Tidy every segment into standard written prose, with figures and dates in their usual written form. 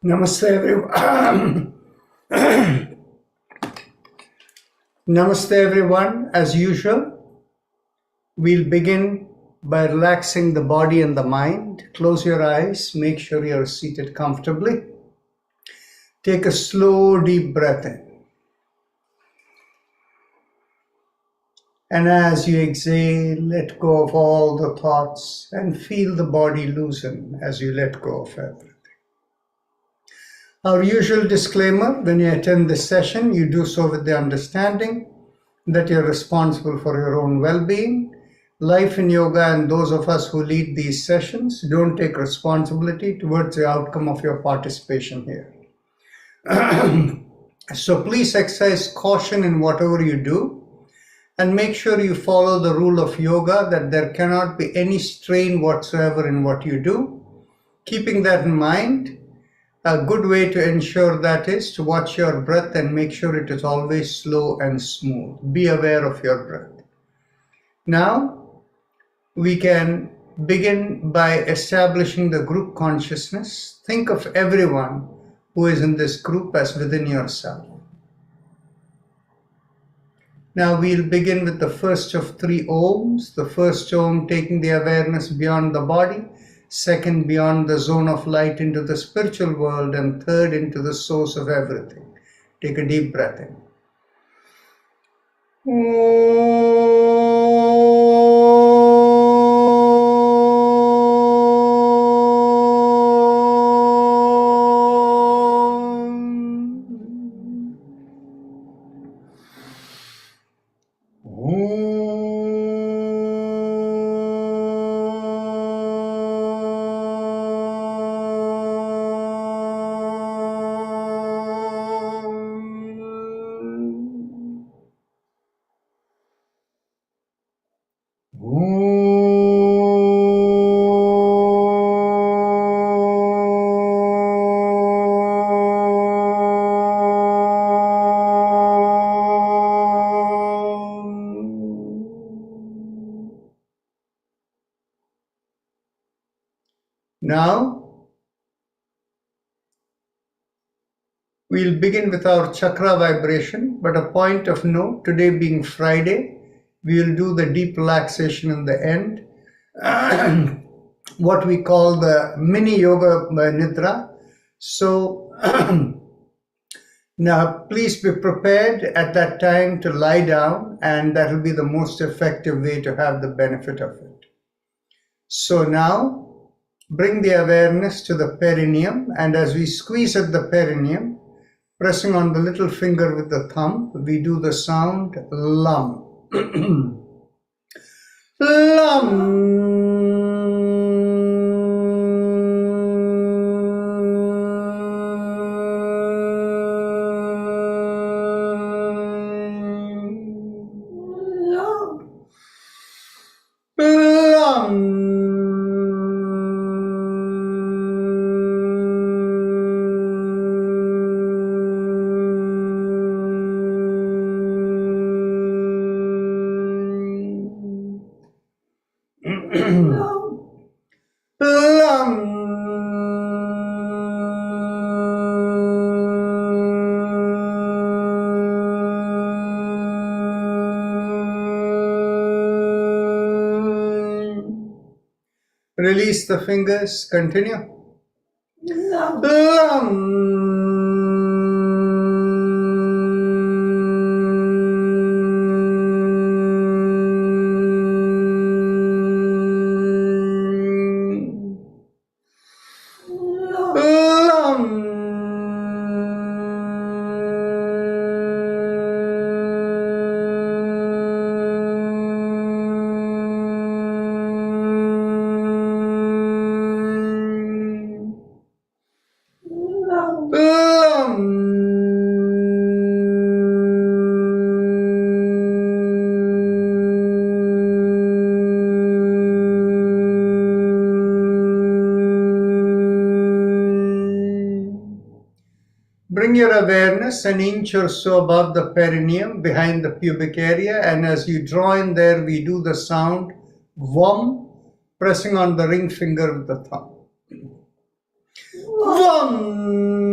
Namaste, everyone. Namaste, everyone. As usual, we'll begin by relaxing the body and the mind. Close your eyes. Make sure you're seated comfortably. Take a slow, deep breath in. And as you exhale, let go of all the thoughts and feel the body loosen as you let go of everything. Our usual disclaimer: when you attend this session, you do so with the understanding that you're responsible for your own well-being. Life in yoga and those of us who lead these sessions don't take responsibility towards the outcome of your participation here. So please exercise caution in whatever you do and make sure you follow the rule of yoga that there cannot be any strain whatsoever in what you do. Keeping that in mind, a good way to ensure that is to watch your breath and make sure it is always slow and smooth. Be aware of your breath. Now, we can begin by establishing the group consciousness. Think of everyone who is in this group as within yourself. Now we'll begin with the first of three Oms. The first Om taking the awareness beyond the body, second beyond the zone of light into the spiritual world, and third into the source of everything. Take a deep breath in. Now, we'll begin with our chakra vibration, but a point of note, today being Friday, we'll do the deep relaxation in the end, what we call the mini yoga nidra. So, now please be prepared at that time to lie down, and that will be the most effective way to have the benefit of it. So now, bring the awareness to the perineum, and as we squeeze at the perineum, pressing on the little finger with the thumb, we do the sound LUM. LUM. Release the fingers, continue. Bring your awareness an inch or so above the perineum, behind the pubic area, and as you draw in there, we do the sound VUM, pressing on the ring finger with the thumb. VUM.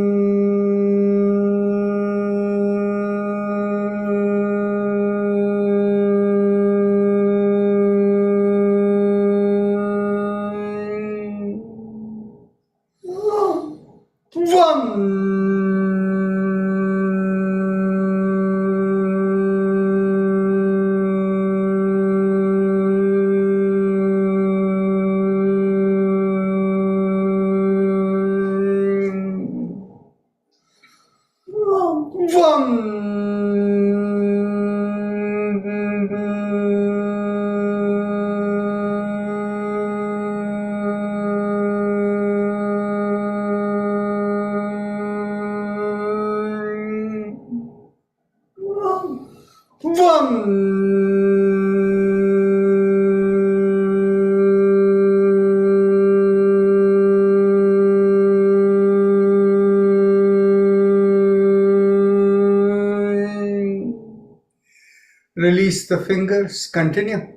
Release the fingers. Continue.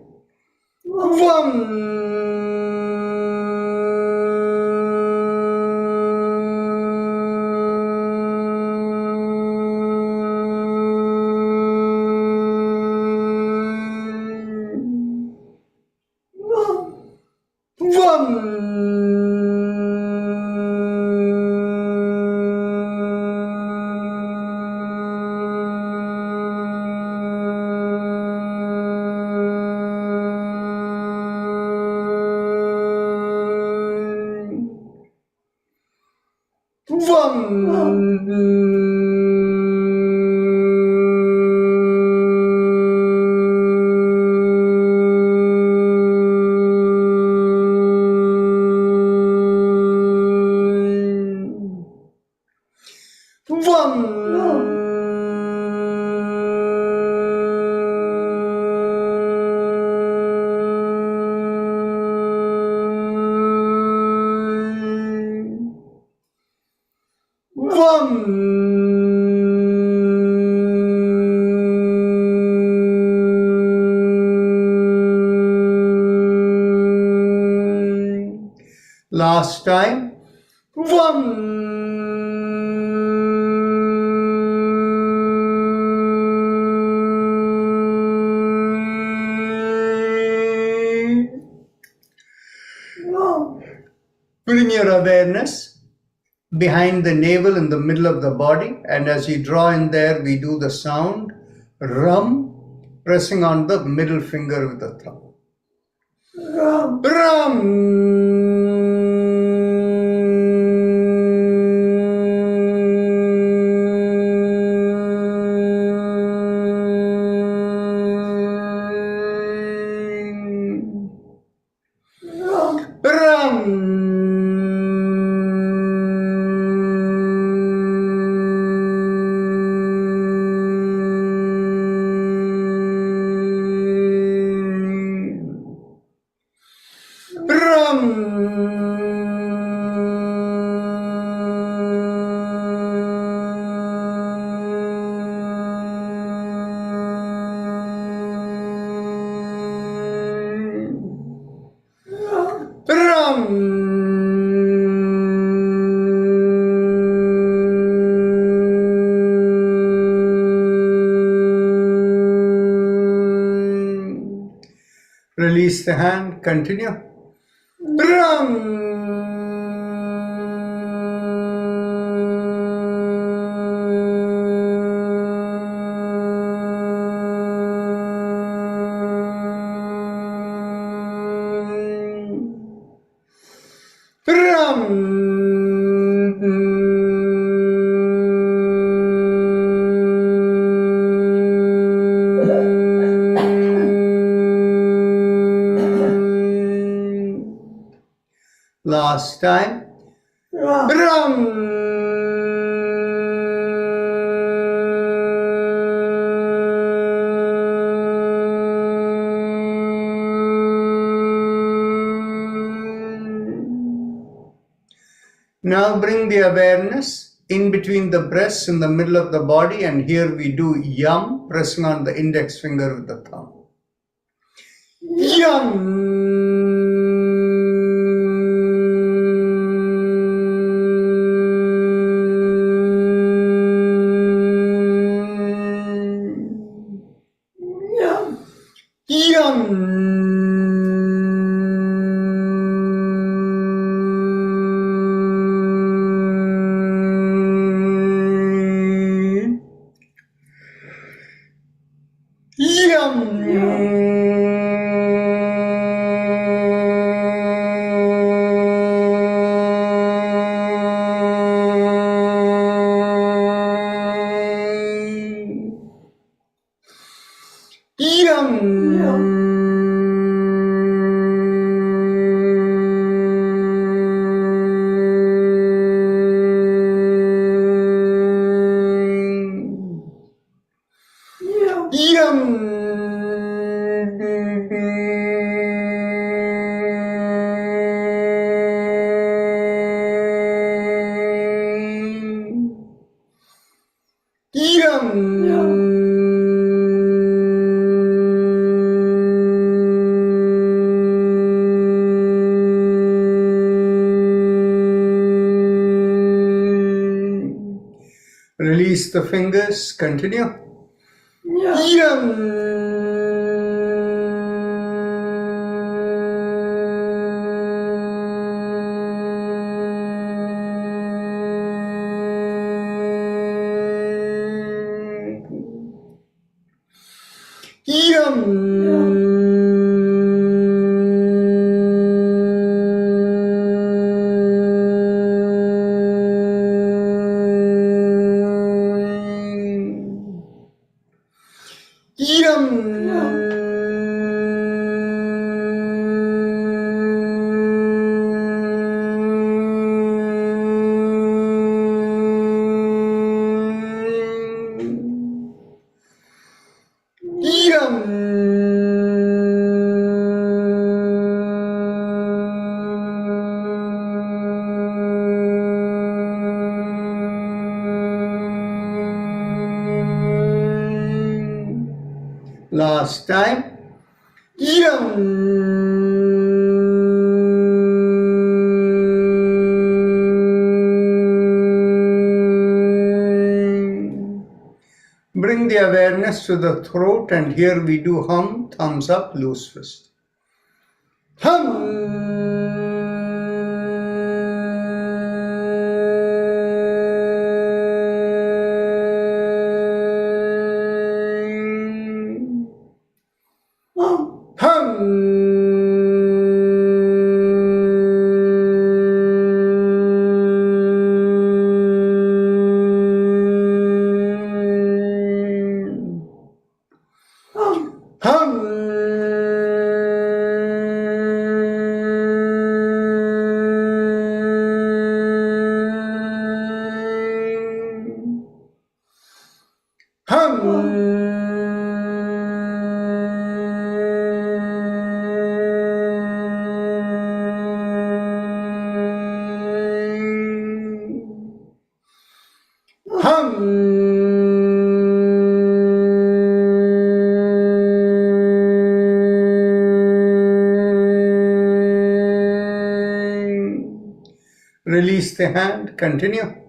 Last time. Bring your awareness behind the navel in the middle of the body, and as you draw in there, we do the sound rum, pressing on the middle finger with the thumb. Rum. Release the hand, continue. Last time. Now bring the awareness in between the breasts in the middle of the body, and here we do yum, pressing on the index finger with the thumb. Yum. Yum. Yum. Release the fingers. Continue. Yum. Last time. Bring the awareness to the throat, and here we do hum, thumbs up, loose fist. Hum. Release the hand. Continue.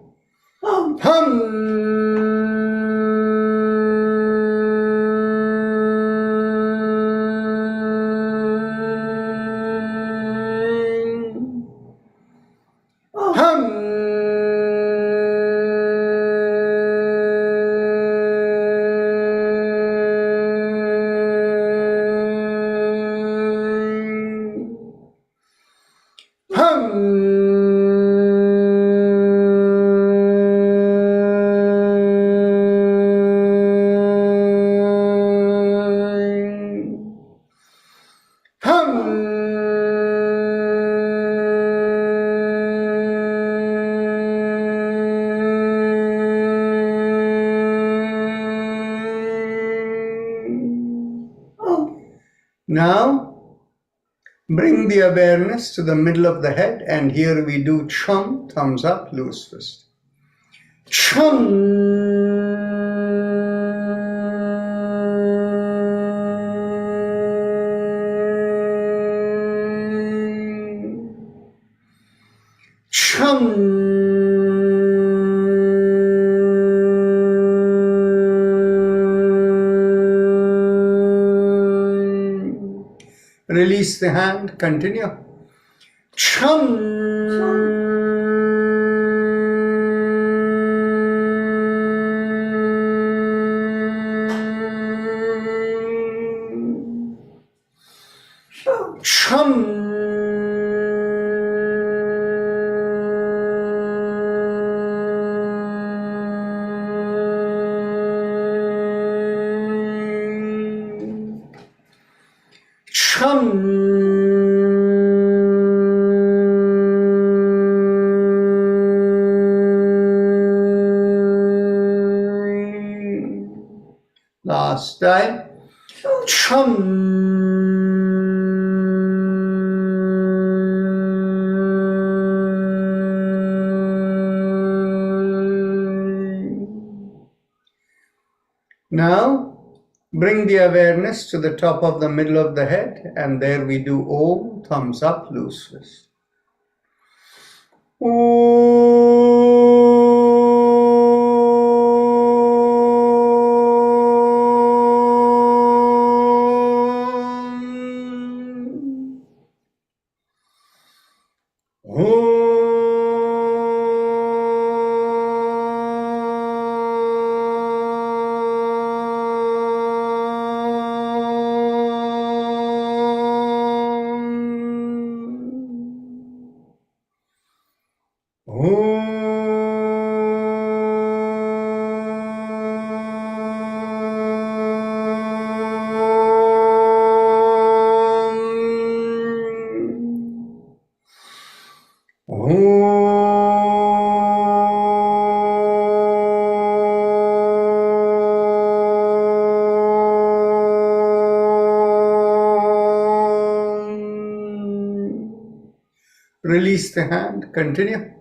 Now, bring the awareness to the middle of the head, and here we do chum, thumbs up, loose fist. Chum. Chum. Release the hand. Continue. Chum. Chum. Last time. Now, bring the awareness to the top of the middle of the head, and there we do Om, thumbs up, loose fist. Release the hand, continue.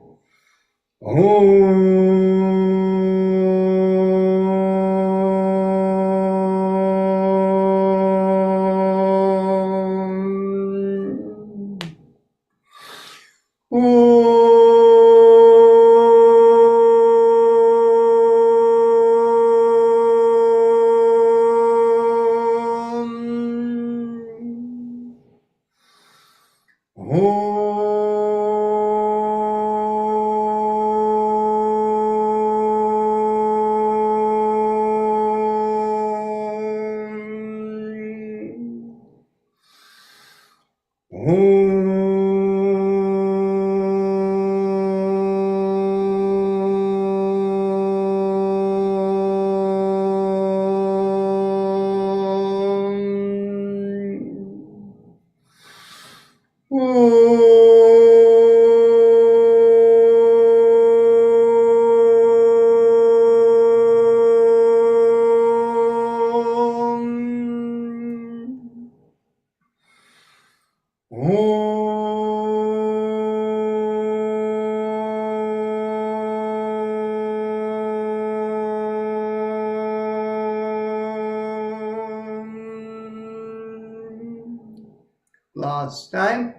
Last time.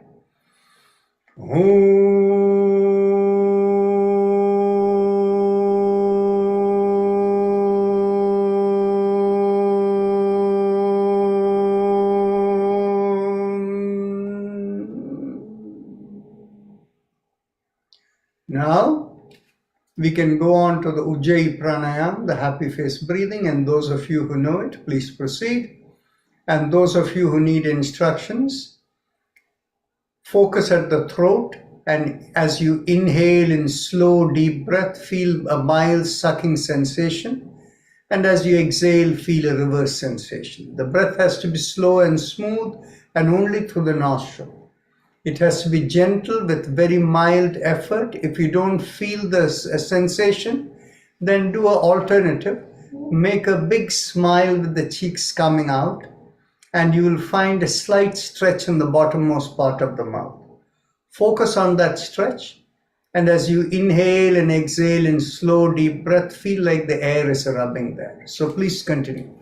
Now we can go on to the Ujjayi Pranayam, the happy face breathing, and those of you who know it, please proceed. And those of you who need instructions, focus at the throat, and as you inhale in slow, deep breath, feel a mild sucking sensation. And as you exhale, feel a reverse sensation. The breath has to be slow and smooth and only through the nostril. It has to be gentle with very mild effort. If you don't feel the sensation, then do an alternative. Make a big smile with the cheeks coming out, and you will find a slight stretch in the bottommost part of the mouth. Focus on that stretch, and as you inhale and exhale in slow, deep breath, feel like the air is rubbing there. So please continue.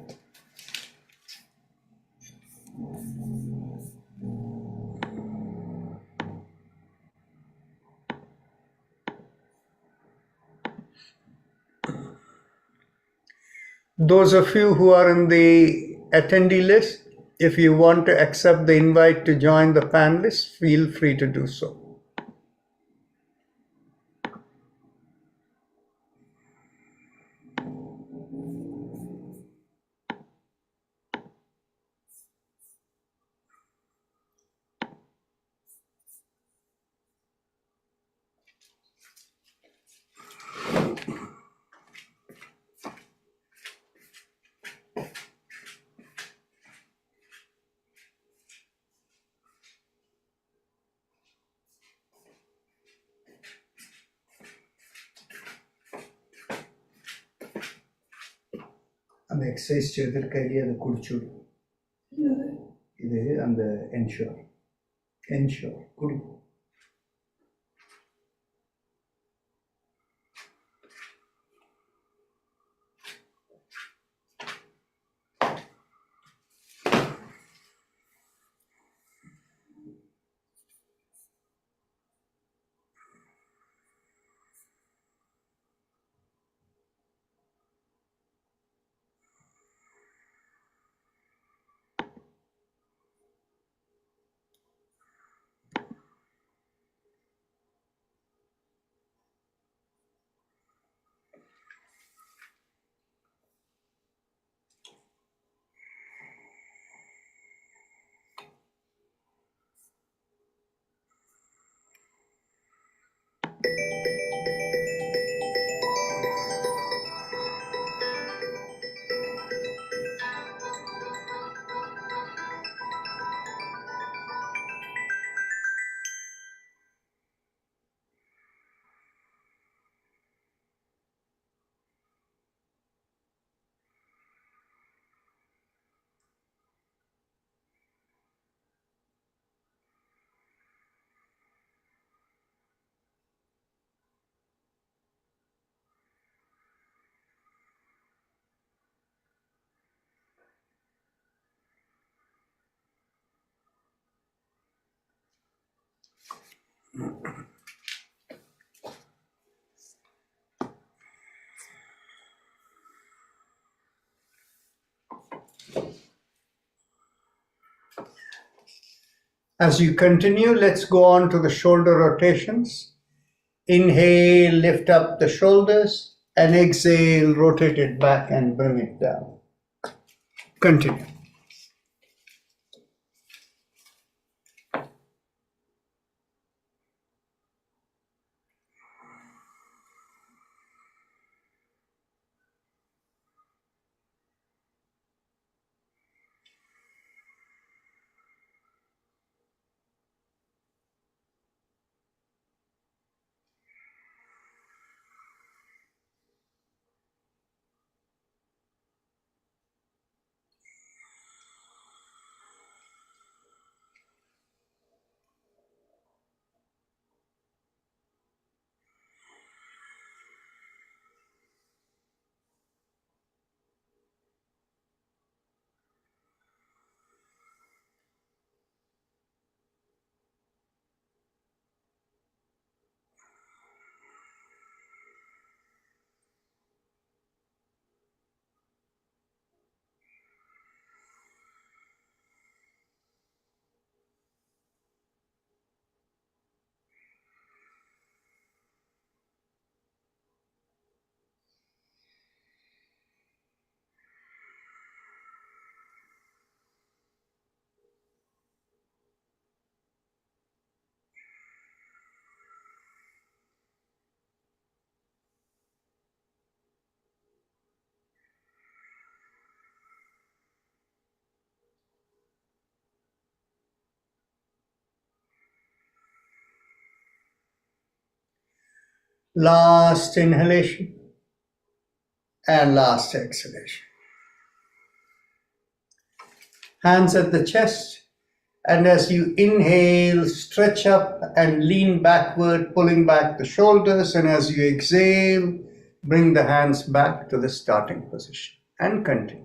Those of you who are in the attendee list, if you want to accept the invite to join the panelists, feel free to do so. அந்த exercise செய்திரு கையிலே அதை குடிச்சுடு. இது அந்த ensure குடி. As you continue, let's go on to the shoulder rotations. Inhale, lift up the shoulders, and exhale, rotate it back and bring it down. Continue. Last inhalation and last exhalation. Hands at the chest, and as you inhale, stretch up and lean backward, pulling back the shoulders, and as you exhale, bring the hands back to the starting position and continue.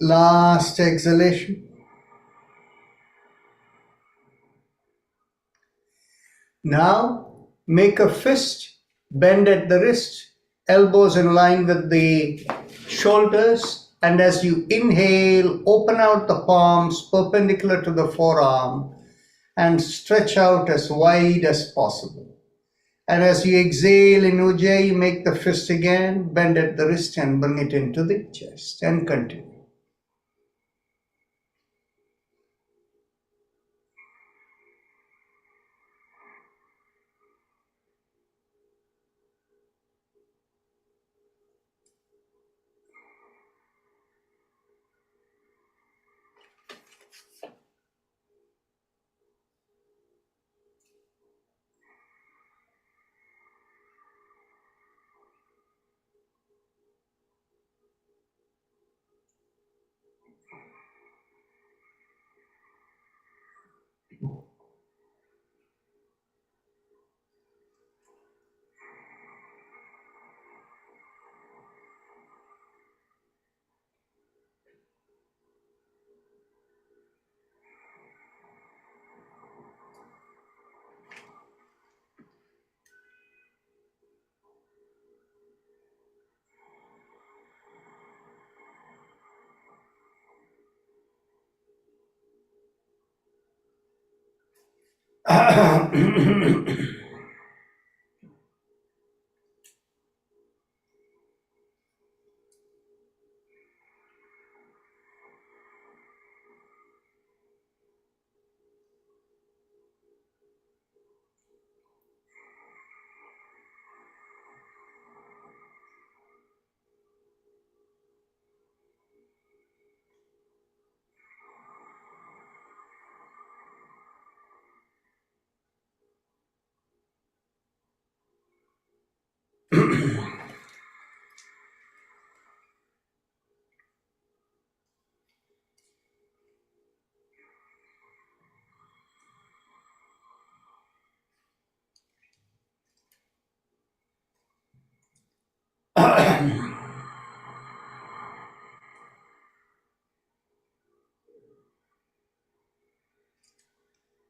Last exhalation. Now make a fist, bend at the wrist, elbows in line with the shoulders, and as you inhale, open out the palms perpendicular to the forearm and stretch out as wide as possible. And as you exhale in Ujjayi, make the fist again, bend at the wrist and bring it into the chest and continue.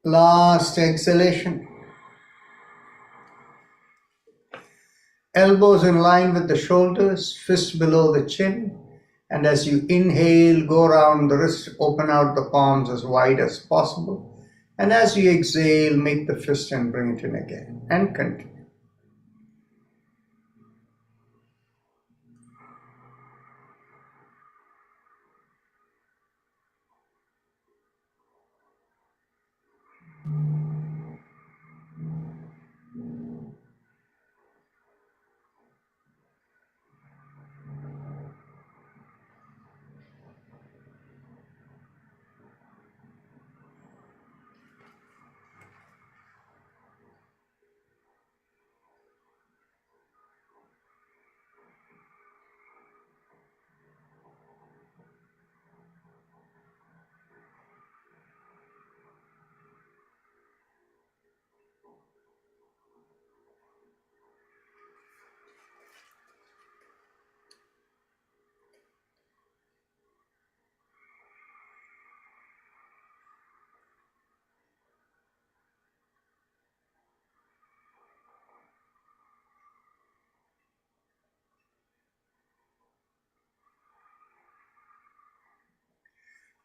Last exhalation. Elbows in line with the shoulders, fist below the chin. And as you inhale, go around the wrist, open out the palms as wide as possible. And as you exhale, make the fist and bring it in again. And continue.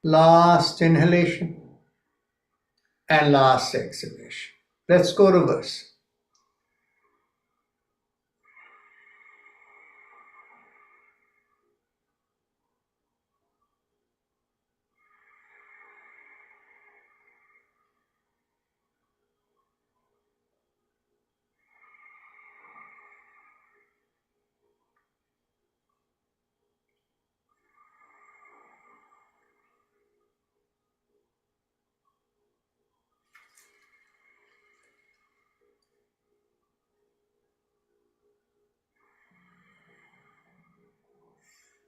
Last inhalation and last exhalation. Let's go reverse.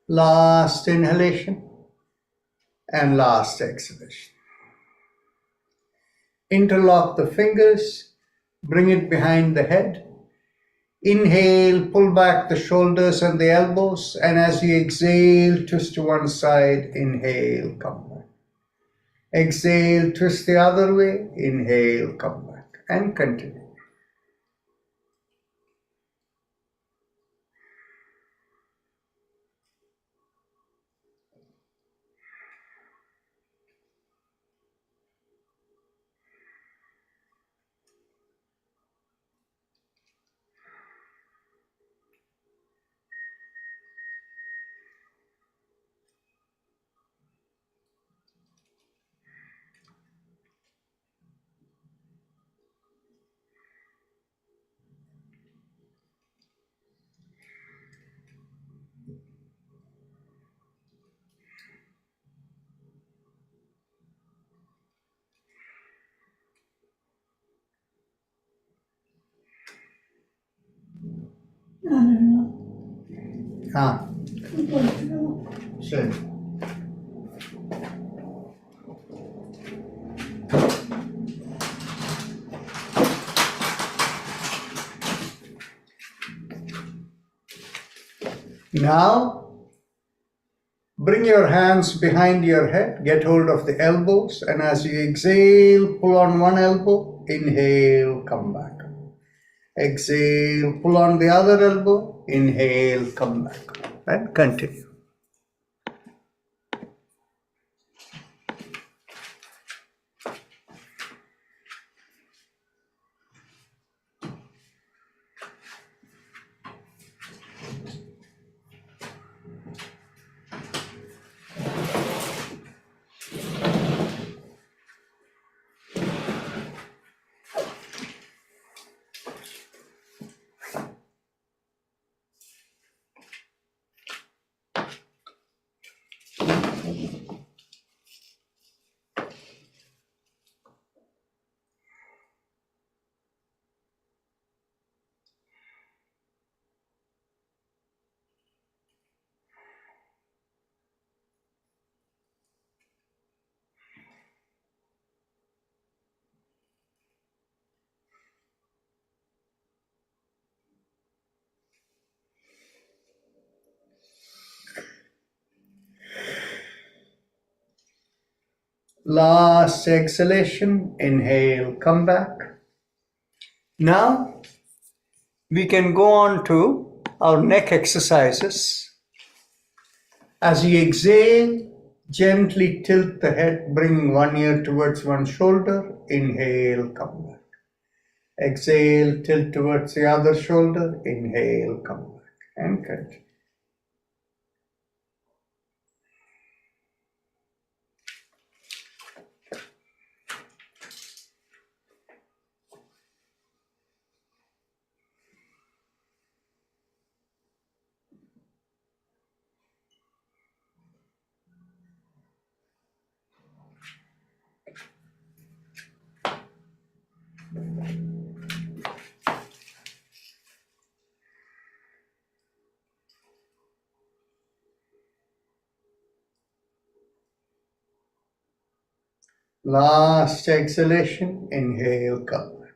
Last inhalation and last exhalation. Interlock the fingers, bring it behind the head. Inhale, pull back the shoulders and the elbows, and as you exhale, twist to one side. Inhale, come back. Exhale, twist the other way. Inhale, come back, and continue. Ah, sure. Now, bring your hands behind your head, get hold of the elbows, and as you exhale, pull on one elbow, inhale, come back. Exhale, pull on the other elbow, inhale, come back, and continue. Last exhalation, inhale, come back. Now, we can go on to our neck exercises. As you exhale, gently tilt the head, bringing one ear towards one shoulder. Inhale, come back. Exhale, tilt towards the other shoulder. Inhale, come back. And continue. Last exhalation, inhale, come back.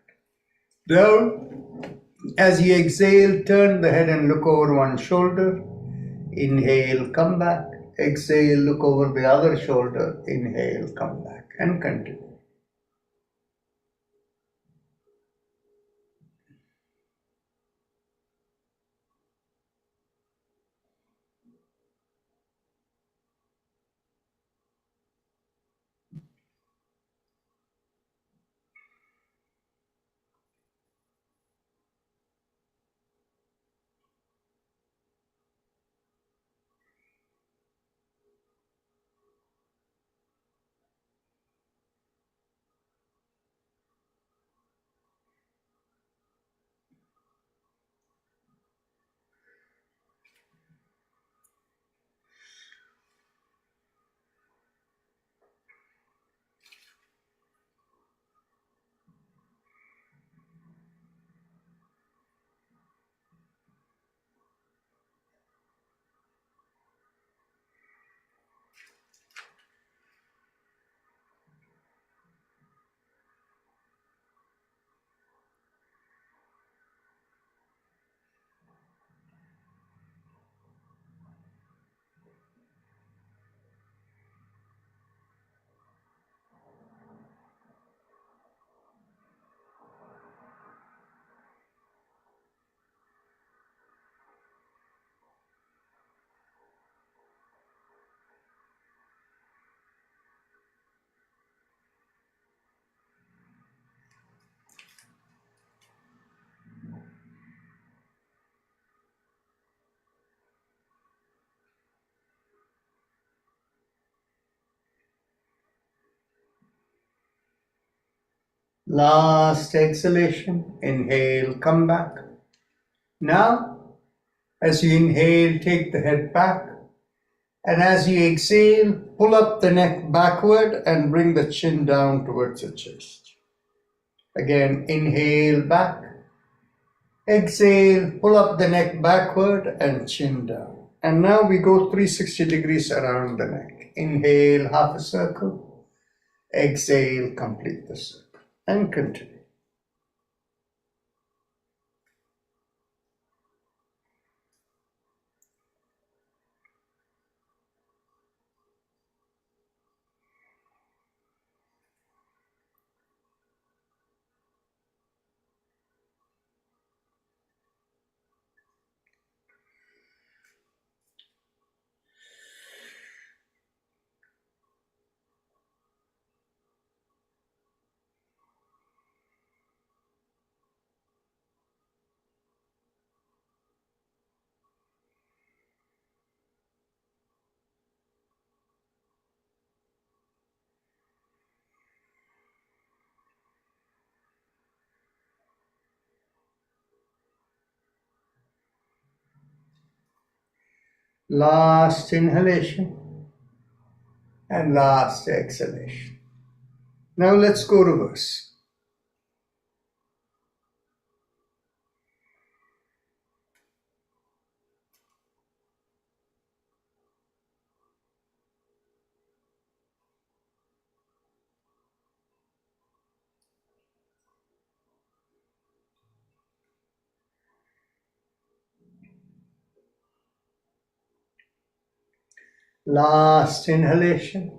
Down. As you exhale, turn the head and look over one shoulder. Inhale, come back. Exhale, look over the other shoulder. Inhale, come back. And continue. Last exhalation, inhale, come back. Now, as you inhale, take the head back. And as you exhale, pull up the neck backward and bring the chin down towards the chest. Again, inhale back. Exhale, pull up the neck backward and chin down. And now we go 360 degrees around the neck. Inhale, half a circle. Exhale, complete the circle. And continue. Last inhalation and last exhalation. Now let's go reverse. Last inhalation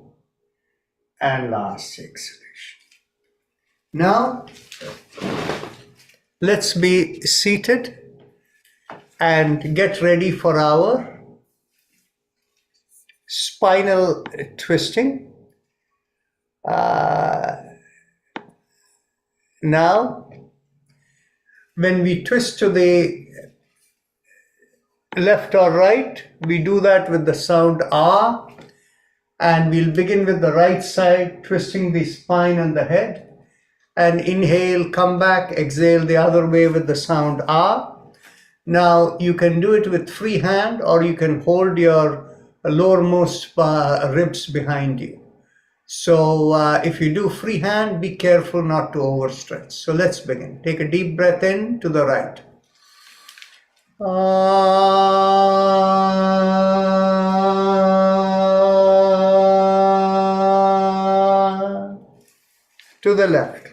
and last exhalation. Now, let's be seated and get ready for our spinal twisting. Now, when we twist to the left or right, we do that with the sound ah, and we'll begin with the right side, twisting the spine and the head, and inhale, come back, exhale the other way with the sound ah. Now you can do it with free hand, or you can hold your lowermost ribs behind you. So if you do free hand, be careful not to overstretch. So let's begin. Take a deep breath in to the right. To the left.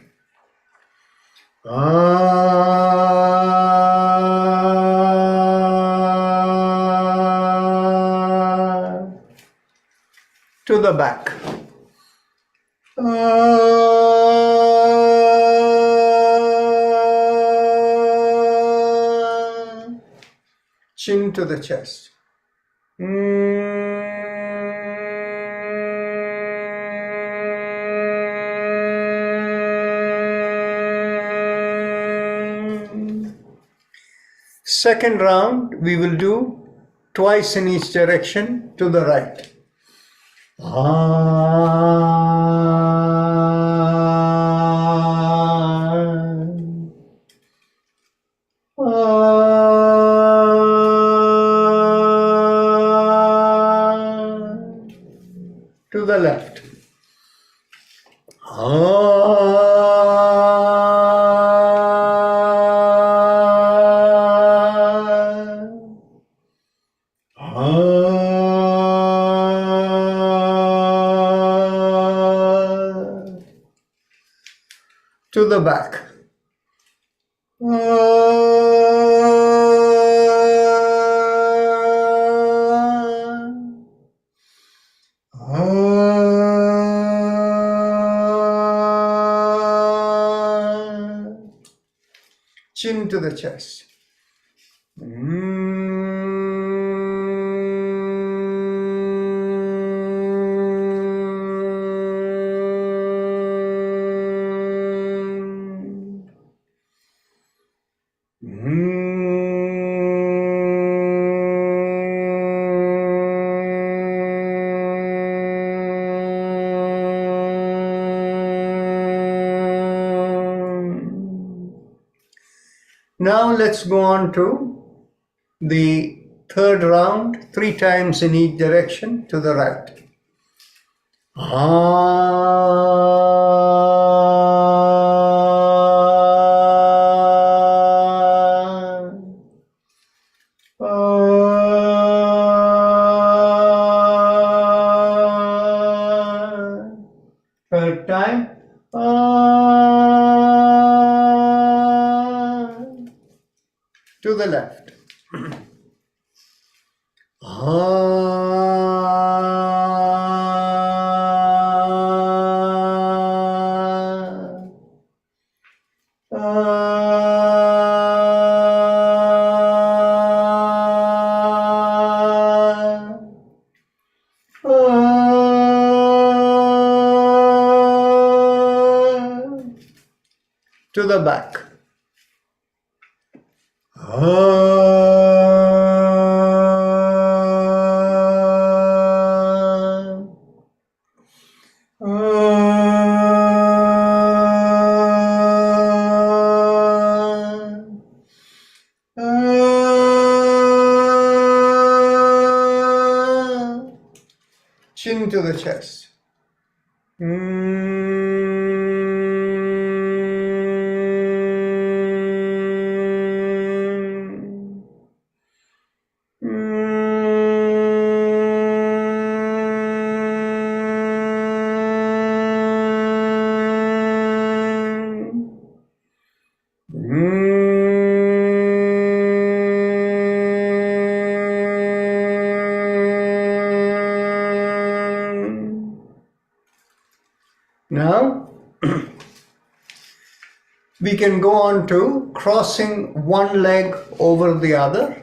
To the back. Chin to the chest. Second round, we will do twice in each direction to the right. To the left. To the back. Chin to the chest. Now let's go on to the third round, 3 times in each direction to the right. Third time. To the left. To the back. Chin to the chest. Now we can go on to crossing one leg over the other.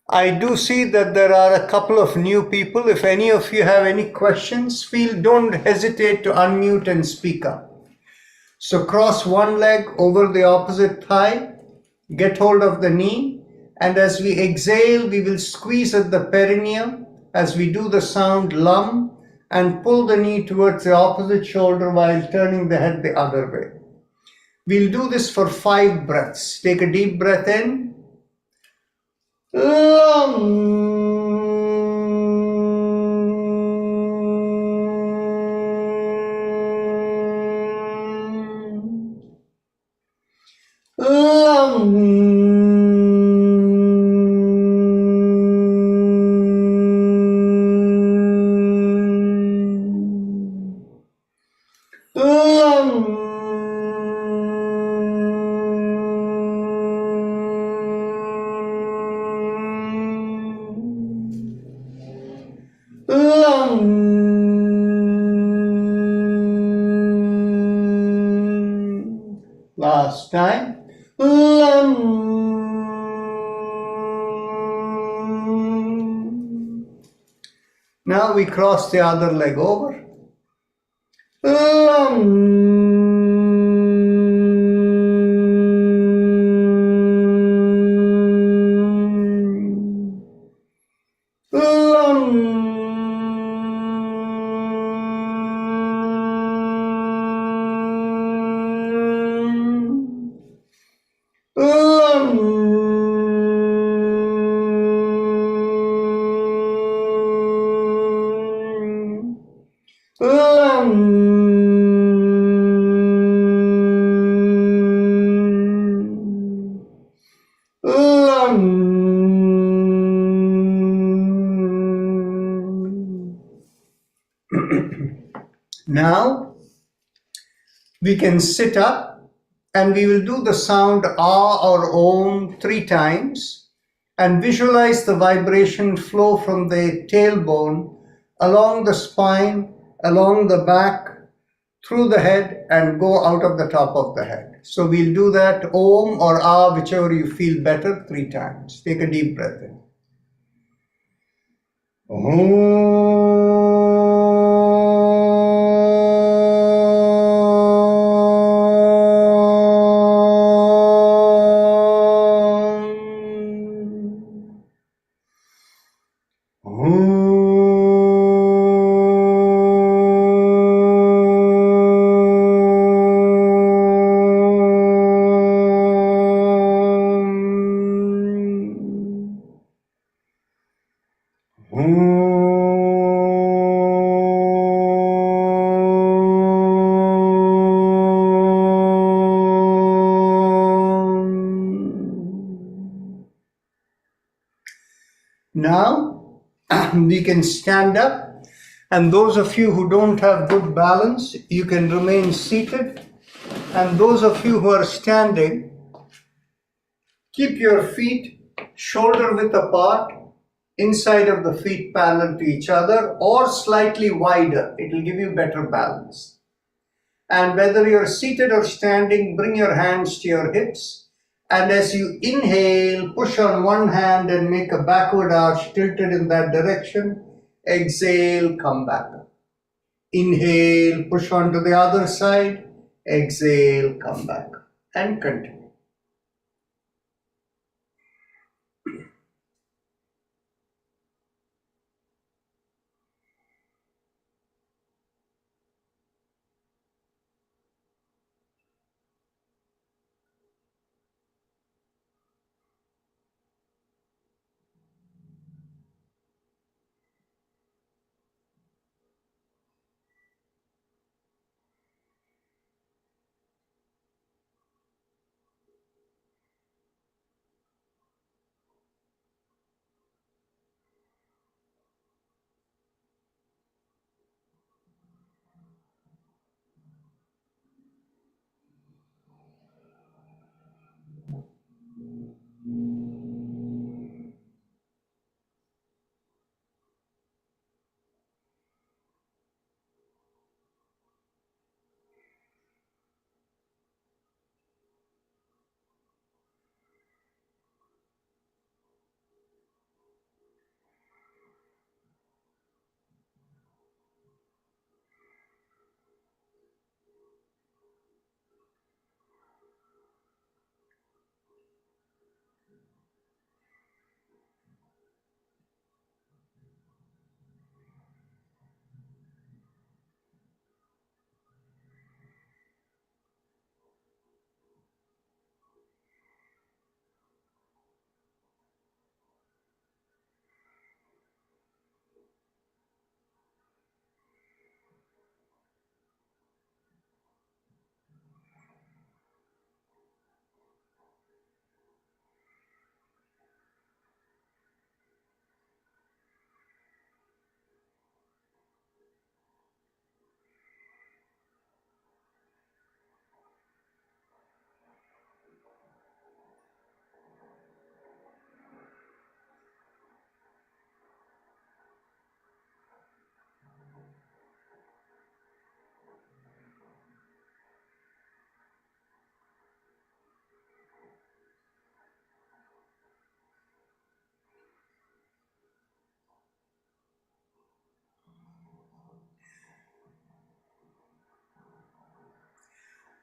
I do see that there are a couple of new people. If any of you have any questions, don't hesitate to unmute and speak up. So cross one leg over the opposite thigh, get hold of the knee, and as we exhale, we will squeeze at the perineum as we do the sound lum, and pull the knee towards the opposite shoulder while turning the head the other way. We'll do this for 5 breaths. Take a deep breath in. Lum. Last time. Now we cross the other leg over. Now we can sit up and we will do the sound ah or om 3 times and visualize the vibration flow from the tailbone along the spine, along the back, through the head and go out of the top of the head. So we'll do that om or ah, whichever you feel better, 3 times. Take a deep breath in. Now we can stand up, and those of you who don't have good balance, you can remain seated, and those of you who are standing, keep your feet shoulder width apart, inside of the feet parallel to each other or slightly wider. It will give you better balance. And whether you're seated or standing, bring your hands to your hips. And as you inhale, push on one hand and make a backward arch tilted in that direction. Exhale, come back up. Inhale, push on to the other side. Exhale, come back up. And continue.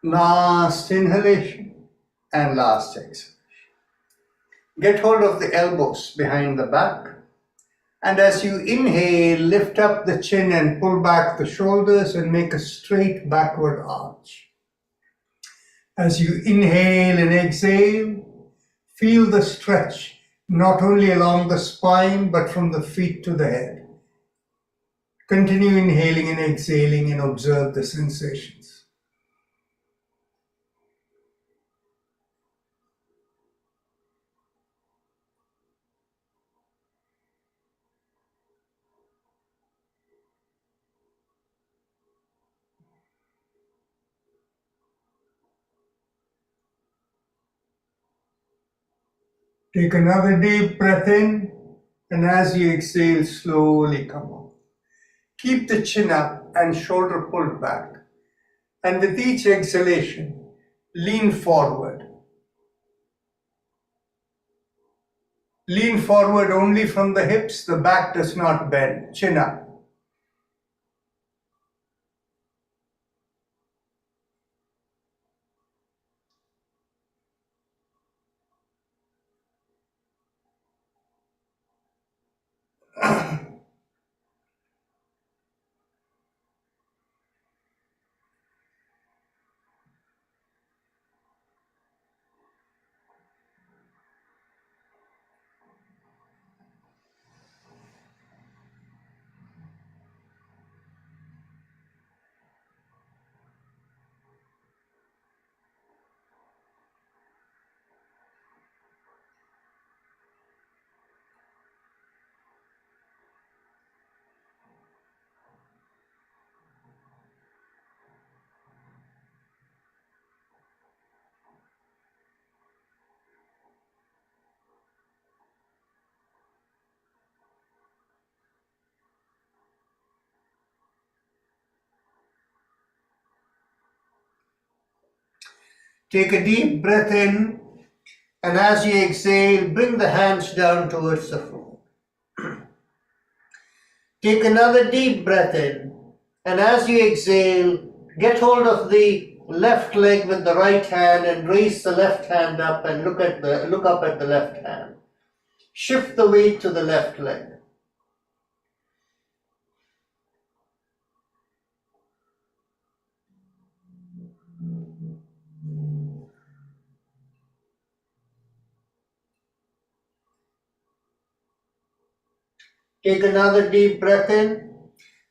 Last inhalation and last exhalation. Get hold of the elbows behind the back. And as you inhale, lift up the chin and pull back the shoulders and make a straight backward arch. As you inhale and exhale, feel the stretch not only along the spine but from the feet to the head. Continue inhaling and exhaling and observe the sensations. Take another deep breath in, and as you exhale, slowly come up. Keep the chin up and shoulder pulled back. And with each exhalation, lean forward. Lean forward only from the hips, the back does not bend. Chin up. Take a deep breath in, and as you exhale, bring the hands down towards the floor. Take another deep breath in, and as you exhale, get hold of the left leg with the right hand and raise the left hand up and look up at the left hand. Shift the weight to the left leg. Take another deep breath in,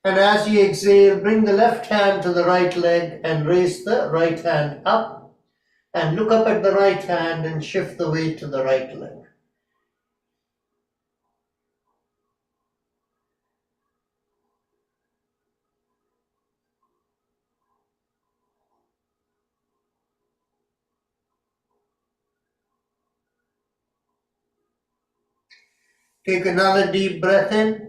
and as you exhale, bring the left hand to the right leg and raise the right hand up and look up at the right hand and shift the weight to the right leg. Take another deep breath in.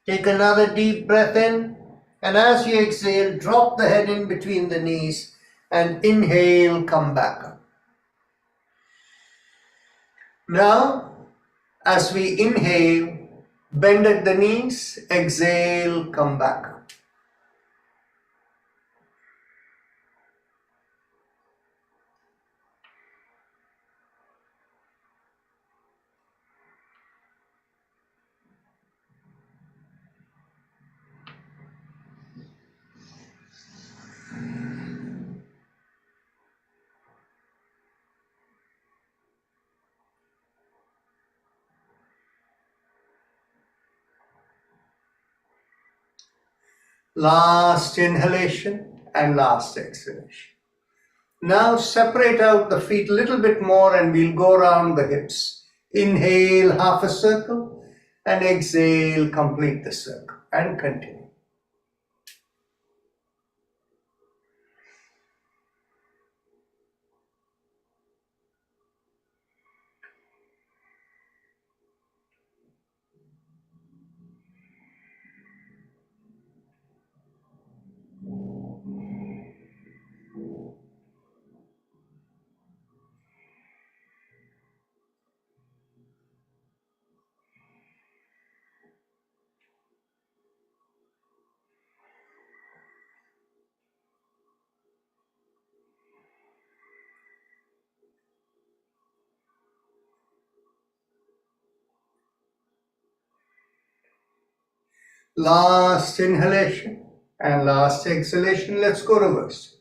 Take another deep breath in, and as you exhale, drop the head in between the knees and inhale, come back up. Now, as we inhale, bend at the knees, exhale, come back up. Last inhalation and last exhalation. Now separate out the feet a little bit more and we'll go around the hips. Inhale half a circle and exhale, complete the circle and continue. Last inhalation and last exhalation. Let's go reverse.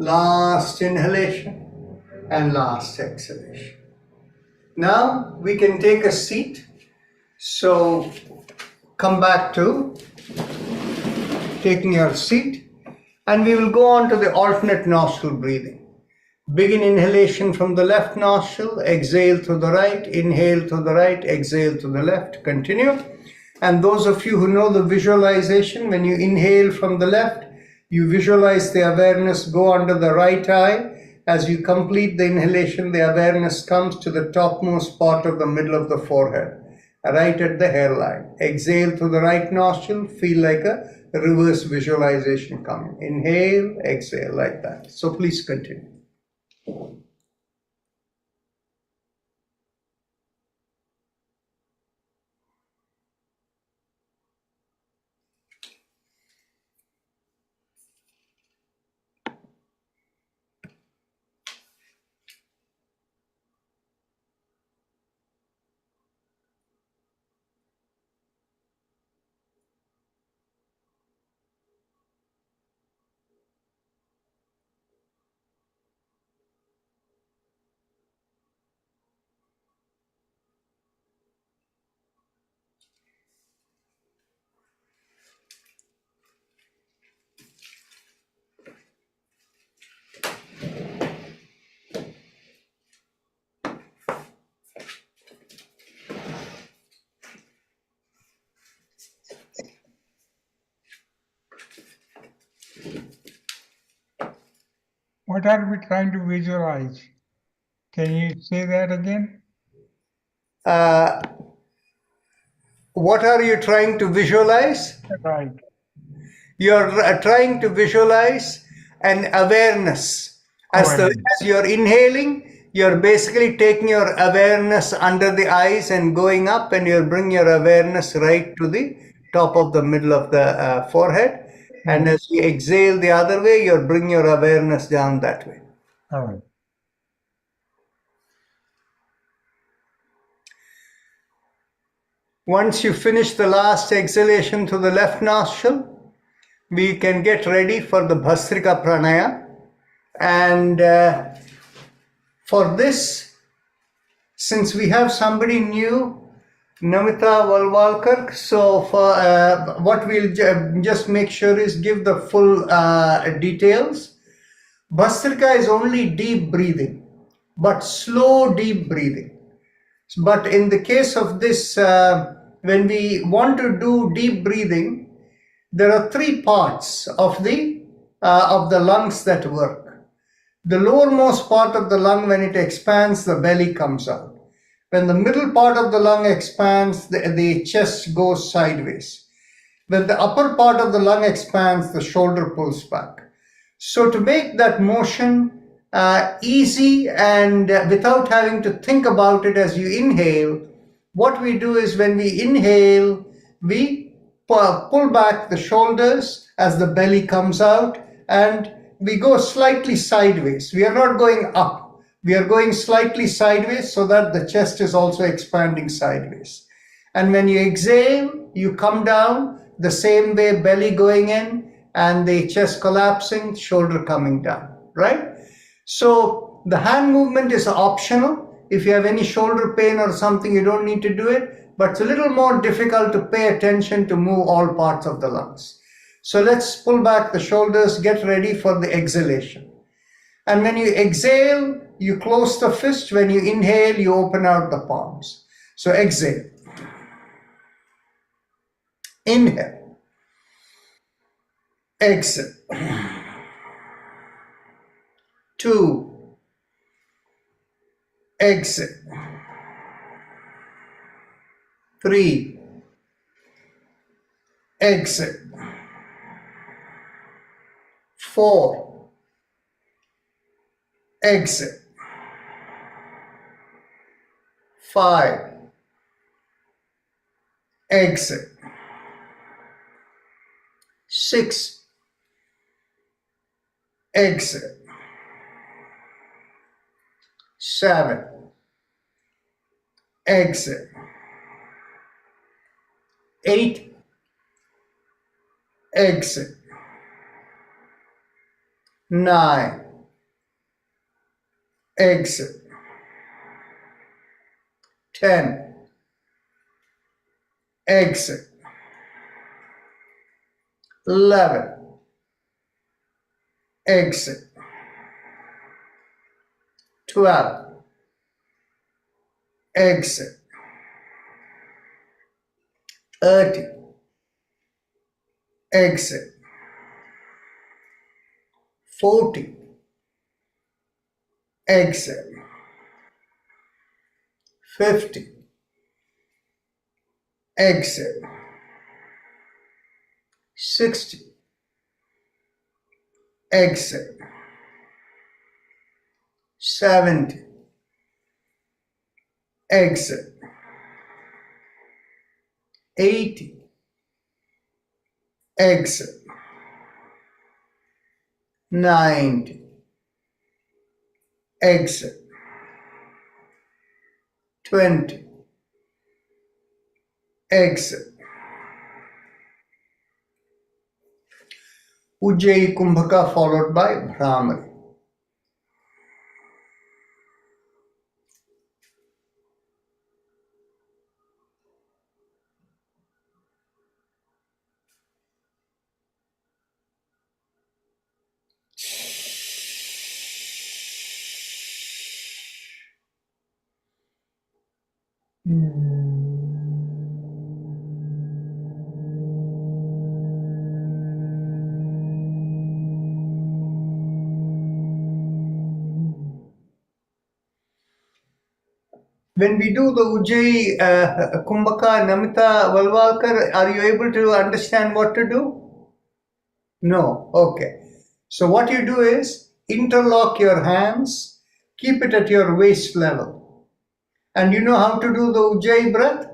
Last inhalation and last exhalation. Now we can take a seat. So come back to taking your seat and we will go on to the alternate nostril breathing. Begin inhalation from the left nostril, exhale to the right, inhale to the right, exhale to the left. Continue. And those of you who know the visualization, when you inhale from the left, you visualize the awareness go under the right eye. As you complete the inhalation, the awareness comes to the topmost part of the middle of the forehead, right at the hairline. Exhale to the right nostril, feel like a reverse visualization coming. Inhale, exhale like that. So please continue. what are we trying to visualize? Can you say that again? What are you trying to visualize? Right. You're trying to visualize an awareness. Awareness. As you're inhaling, you're basically taking your awareness under the eyes and going up, and you'll bring your awareness right to the top of the middle of the forehead. And Yes. as you exhale the other way, you'll bring your awareness down that way. All right. Once you finish the last exhalation through the left nostril, we can get ready for the Bhastrika Pranaya. And for this, since we have somebody new, Namita Valwalkar, so for what we'll just make sure is give the full details. Bhastrika is only deep breathing, but slow deep breathing. But in the case of this, when we want to do deep breathing, there are three parts of the lungs that work. The lowermost part of the lung, when it expands, the belly comes out. When the middle part of the lung expands, the chest goes sideways. When the upper part of the lung expands, the shoulder pulls back. So to make that motion easy and without having to think about it as you inhale, what we do is when we inhale, we pull back the shoulders as the belly comes out, and we go slightly sideways. We are not going up. We are going slightly sideways so that the chest is also expanding sideways. And when you exhale, you come down the same way, belly going in and the chest collapsing, shoulder coming down, right? So the hand movement is optional. If you have any shoulder pain or something, you don't need to do it, but it's a little more difficult to pay attention to move all parts of the lungs. So let's pull back the shoulders, get ready for the exhalation. And when you exhale, you close the fist. When you inhale, you open out the palms. So exhale. Inhale. Exhale. 2. Exhale. 3. Exhale. 4. Exhale. 5. Exhale. 6. Exhale. 7. Exhale. 8. Exhale. 9. Exhale. 10. Exhale. 11. Exhale. 12. Exhale. 13. Exhale. 14. Exhale. 15. Exhale. 60. Exhale. 70. Exhale. 80. Exhale. 90. Exhale. 20. Exhale. Ujjayi Kumbhaka followed by Bhramari. When we do the Ujjayi Kumbhaka Namita Valvalkar, are you able to understand what to do? No. Okay. So what you do is interlock your hands, keep it at your waist level. And you know how to do the Ujjayi breath?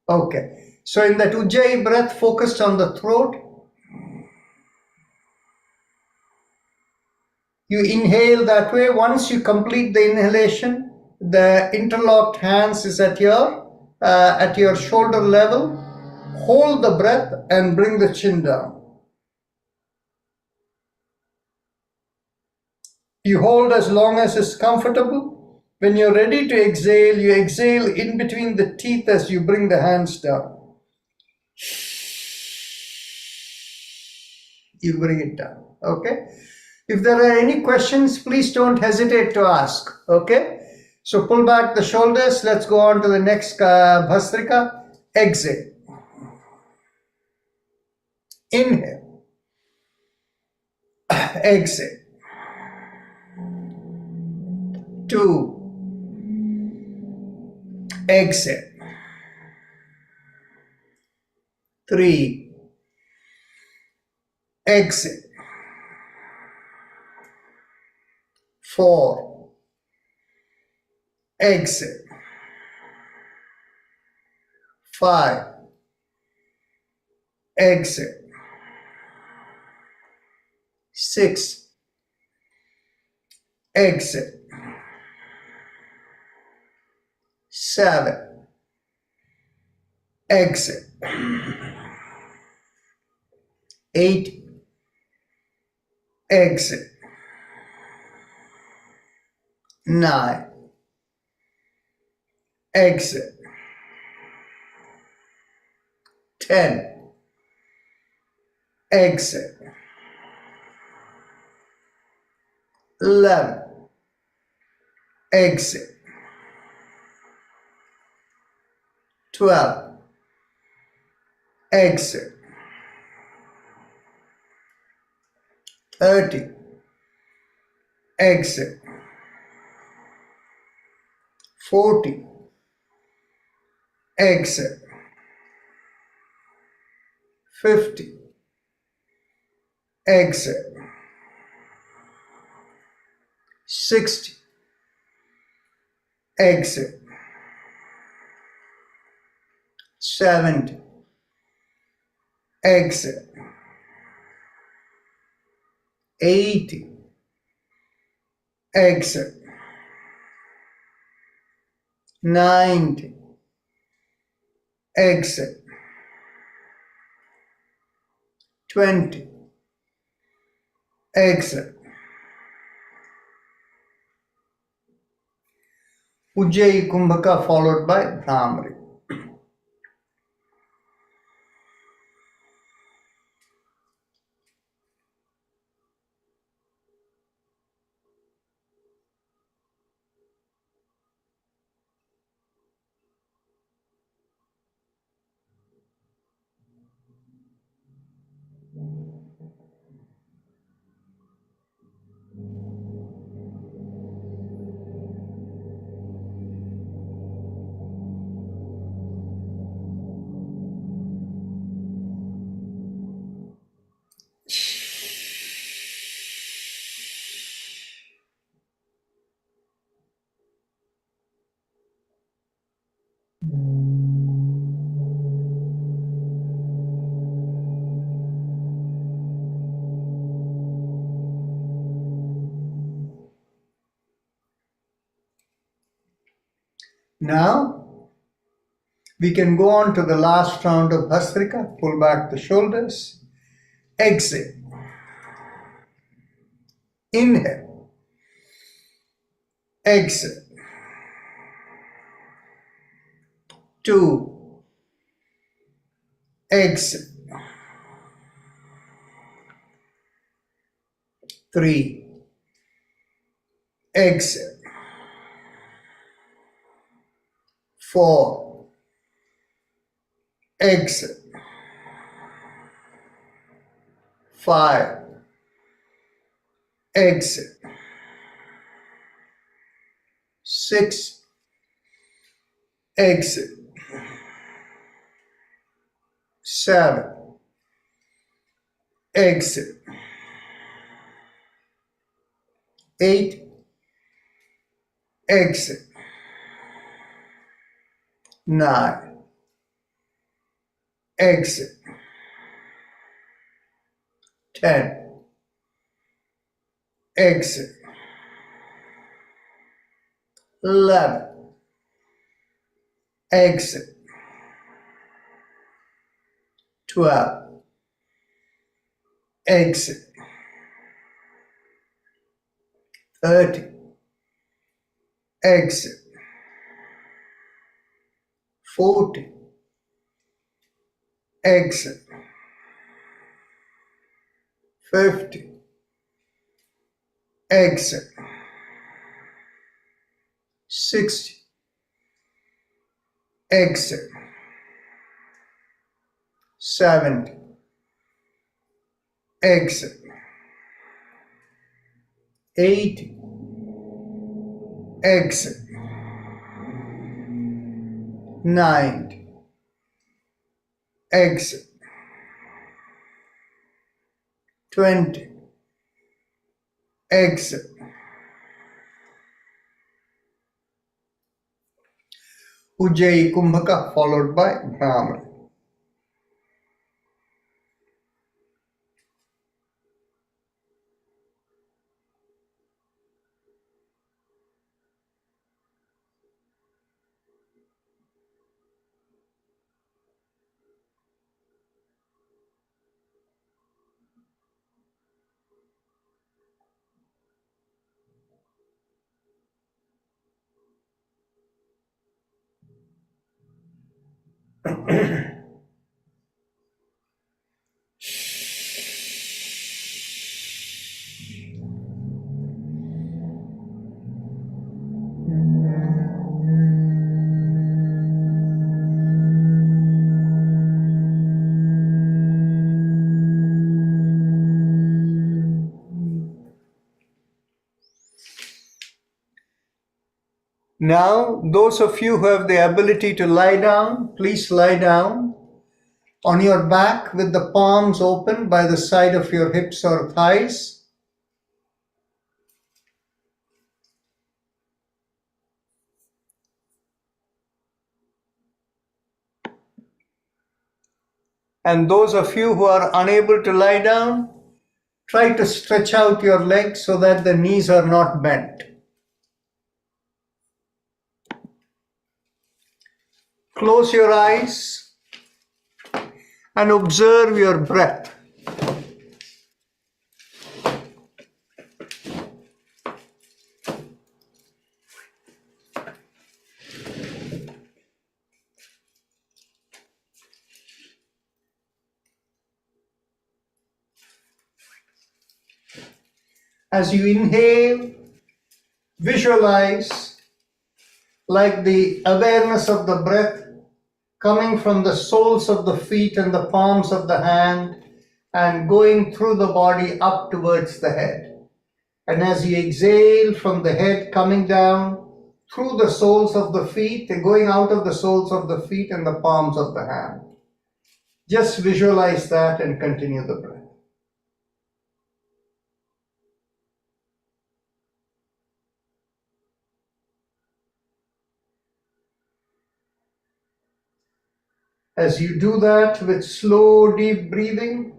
Okay. So in that Ujjayi breath, focused on the throat, you inhale that way. Once you complete the inhalation, the interlocked hands is at your shoulder level. Hold the breath and bring the chin down. You hold as long as is comfortable. When you're ready to exhale, you exhale in between the teeth as you bring the hands down. You bring it down. Okay? If there are any questions, please don't hesitate to ask. Okay? So pull back the shoulders. Let's go on to the next Bhastrika. Exhale. Inhale. Exhale. 2. Exhale. 3. Exhale. 4. Exhale. 5. Exhale. 6. Exhale. 7. Exhale. 8. Exhale. 9. Exhale. 10. Exhale. 11. Exhale. 12. Exhale. 13. Exhale. 14. Exhale. 15. Exhale. 60. Exhale. 70. Exhale. 80. Exhale. 90. Exhale. 20. Exhale. Ujjayi Kumbhaka followed by Bhramari. Now, we can go on to the last round of Bhastrika. Pull back the shoulders. Exhale. Inhale. Exhale. 2. Exhale. 3. Exhale. 4. Exhale. 5. Exhale. 6, exit, 7, exit, 8, exit, 9, exit, 10, exit, 11, exit, 12, exit, 13, exit, 14, exit, 15, exit, 16, exit, 17, exit, 18, exit, 19, exit, 20, exit. Ujjayi Kumbhaka followed by Brahman. Now, those of you who have the ability to lie down, please lie down on your back with the palms open by the side of your hips or thighs. And those of you who are unable to lie down, try to stretch out your legs so that the knees are not bent. Close your eyes and observe your breath. As you inhale, visualize like the awareness of the breath coming from the soles of the feet and the palms of the hand and going through the body up towards the head. And as you exhale from the head coming down through the soles of the feet and going out of the soles of the feet and the palms of the hand. Just visualize that and continue the breath. As you do that with slow, deep breathing,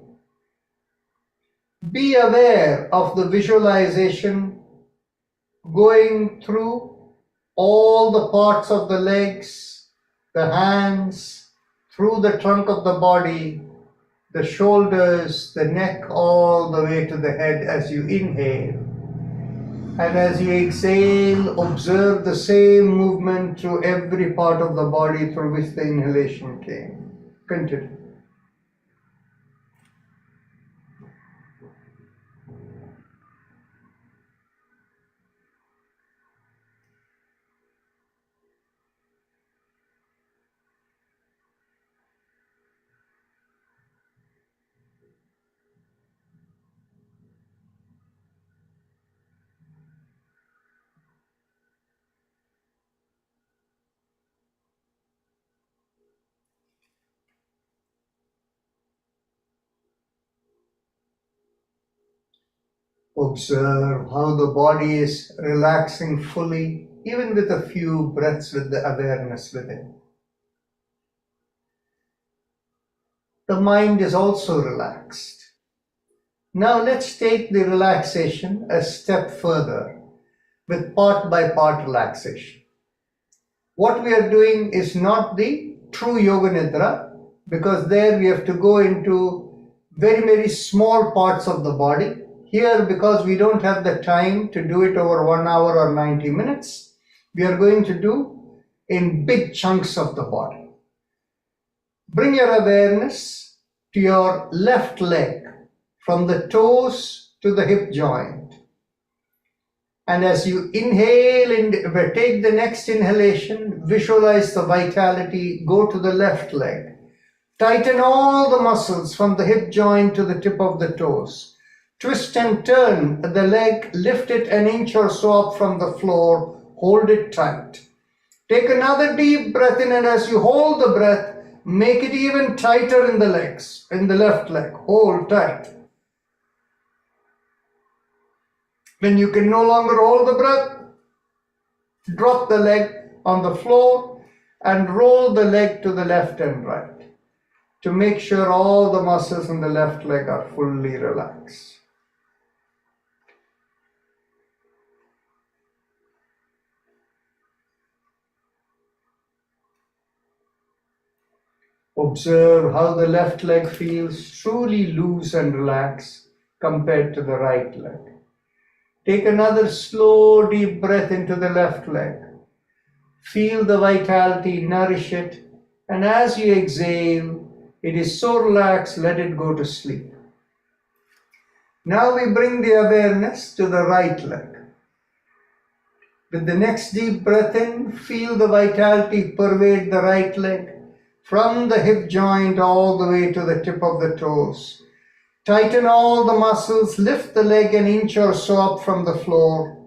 be aware of the visualization going through all the parts of the legs, the hands, through the trunk of the body, the shoulders, the neck, all the way to the head as you inhale. And as you exhale, observe the same movement through every part of the body through which the inhalation came. Continue. Observe how the body is relaxing fully, even with a few breaths with the awareness within. The mind is also relaxed. Now let's take the relaxation a step further with part by part relaxation. What we are doing is not the true Yoga Nidra, because there we have to go into very, very small parts of the body. Here, because we don't have the time to do it over 1 hour or 90 minutes, we are going to do in big chunks of the body. Bring your awareness to your left leg, from the toes to the hip joint. And as you inhale and take the next inhalation, visualize the vitality, go to the left leg. Tighten all the muscles from the hip joint to the tip of the toes. Twist and turn the leg, lift it an inch or so up from the floor, hold it tight. Take another deep breath in, and as you hold the breath, make it even tighter in the legs, in the left leg. Hold tight. When you can no longer hold the breath, drop the leg on the floor and roll the leg to the left and right to make sure all the muscles in the left leg are fully relaxed. Observe how the left leg feels truly loose and relaxed compared to the right leg. Take another slow, deep breath into the left leg. Feel the vitality, nourish it, and as you exhale, it is so relaxed, let it go to sleep. Now we bring the awareness to the right leg. With the next deep breath in, feel the vitality pervade the right leg, from the hip joint all the way to the tip of the toes. Tighten all the muscles, lift the leg an inch or so up from the floor,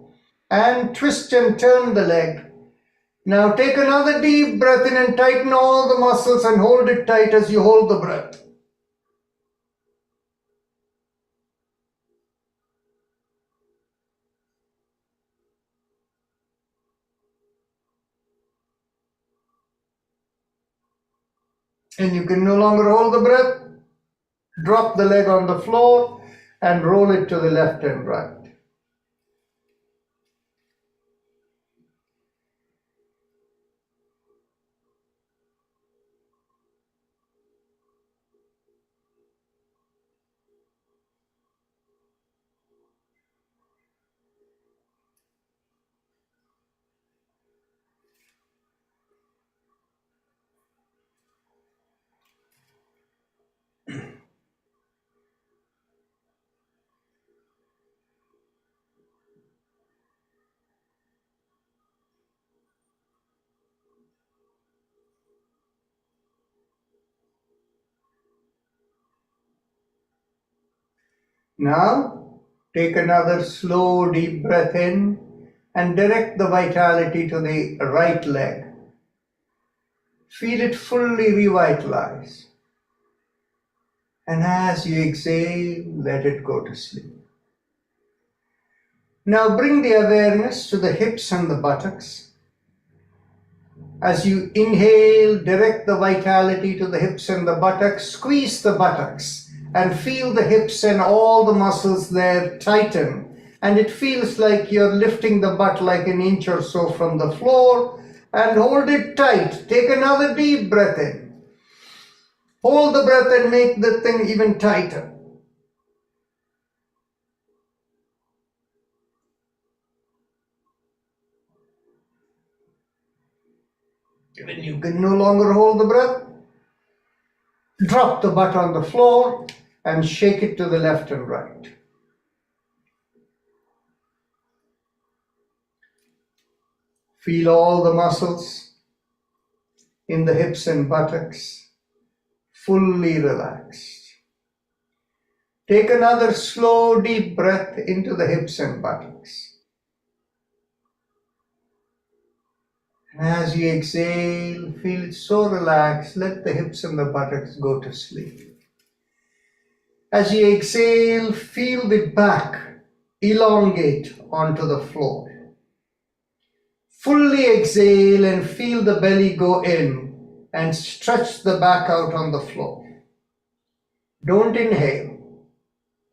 and twist and turn the leg. Now take another deep breath in and tighten all the muscles and hold it tight as you hold the breath. And you can no longer hold the breath. Drop the leg on the floor and roll it to the left and right. Now, take another slow, deep breath in and direct the vitality to the right leg. Feel it fully revitalize. And as you exhale, let it go to sleep. Now bring the awareness to the hips and the buttocks. As you inhale, direct the vitality to the hips and the buttocks. Squeeze the buttocks and feel the hips and all the muscles there tighten. And it feels like you're lifting the butt like an inch or so from the floor, and hold it tight. Take another deep breath in. Hold the breath and make the thing even tighter. When you can no longer hold the breath, drop the butt on the floor and shake it to the left and right. Feel all the muscles in the hips and buttocks fully relaxed. Take another slow, deep breath into the hips and buttocks. And as you exhale, feel it so relaxed, let the hips and the buttocks go to sleep. As you exhale, feel the back elongate onto the floor. Fully exhale and feel the belly go in and stretch the back out on the floor. Don't inhale.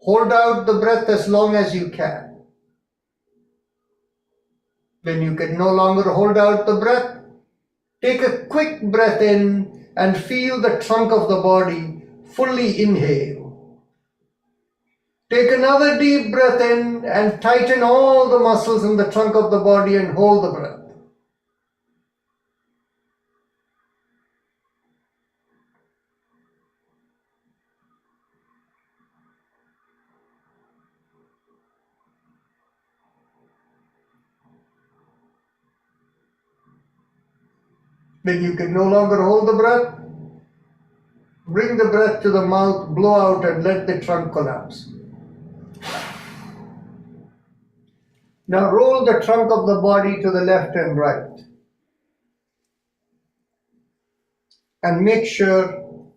Hold out the breath as long as you can. When you can no longer hold out the breath, take a quick breath in and feel the trunk of the body fully inhale. Take another deep breath in and tighten all the muscles in the trunk of the body and hold the breath. When you can no longer hold the breath, bring the breath to the mouth, blow out and let the trunk collapse. Now roll the trunk of the body to the left and right. And make sure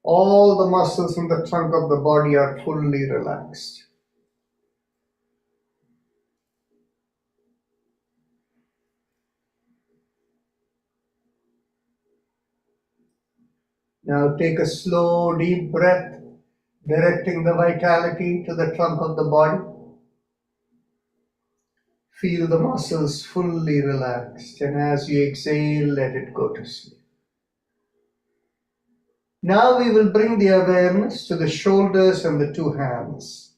all the muscles in the trunk of the body are fully relaxed. Now take a slow, deep breath, directing the vitality to the trunk of the body. Feel the muscles fully relaxed, and as you exhale, let it go to sleep. Now we will bring the awareness to the shoulders and the two hands.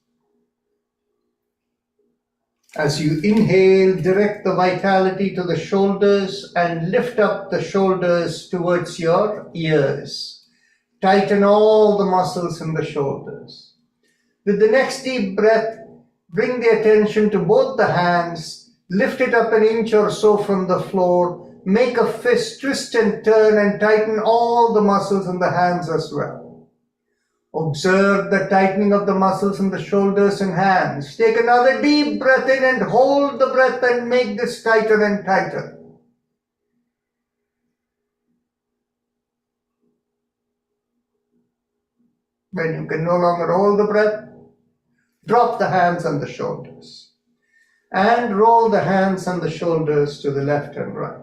As you inhale, direct the vitality to the shoulders and lift up the shoulders towards your ears. Tighten all the muscles in the shoulders. With the next deep breath, bring the attention to both the hands, lift it up an inch or so from the floor, make a fist, twist and turn and tighten all the muscles in the hands as well. Observe the tightening of the muscles in the shoulders and hands. Take another deep breath in and hold the breath and make this tighter and tighter. When you can no longer hold the breath, drop the hands on the shoulders and roll the hands and the shoulders to the left and right.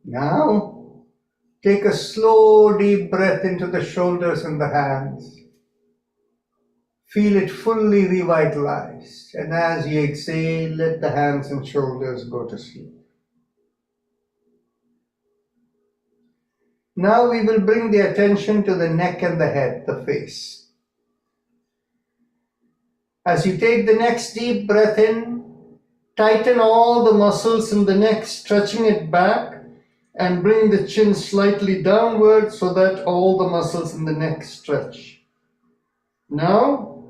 Now, take a slow, deep breath into the shoulders and the hands. Feel it fully revitalized, and as you exhale, let the hands and shoulders go to sleep. Now we will bring the attention to the neck and the head, the face. As you take the next deep breath in, tighten all the muscles in the neck, stretching it back, and bring the chin slightly downward so that all the muscles in the neck stretch. Now,